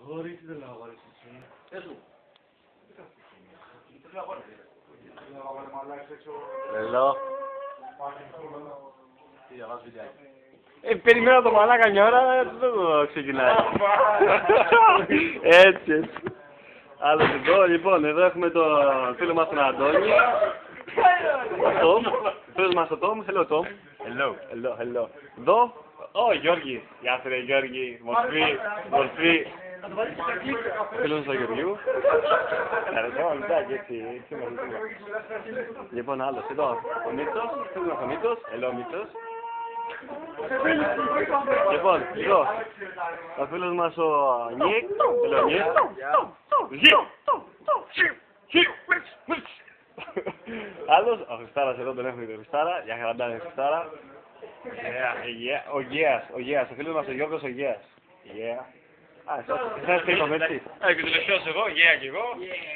Αγόρι, τι δεν λέω αγόρι εσύ. Ελό. Περιμένω το μαλάκα μια ώρα, δεν το ξεκινάει. Έτσι, έτσι. Άλλο εδώ, λοιπόν, εδώ έχουμε τον φίλο μας τον Αντώνη. Τόμ, φίλος μας ο Τόμ, hello Τόμ. Hello. Εδώ, ο Γιώργης. Γεια σου ρε Γιώργη, μορφή. Φίλος του Γεωργιού. Ευχαριστώ, λιτάκι, έτσι. Λοιπόν, άλλος, εδώ, ο Μίτσος, φίλος μας ο Μίτσος. Hello Μίτσος. Λοιπόν, εδώ, ο φίλος μας ο Νίκ. Hello Νίκ. Άλλος, ο Χριστάρας εδώ τον έχουμε τον Χριστάρα. Γεια χαραντάνε Χριστάρα. Ο Γέας, ο φίλος μας ο Γιώργος ο Γέας. Εσάς τι είπαμε έτσι. Και τελευταίος εγώ, yeah και εγώ.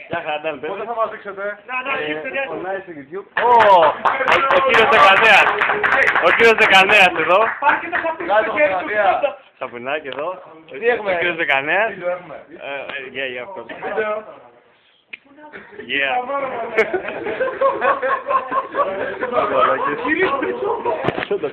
Γεια χαραντάνε παιδιά. Πότε θα μας δείξετε. Ο Νάης στο YouTube. Ο κύριος Δεκανέας. Ο κύριος Δεκανέας εδώ. Σαπουνάκι εδώ. Τι έχουμε. Ο κύριος Δεκανέας. Βίντεο έχουμε. Yeah, of course. Βίντεο. Yeah. Σούτα.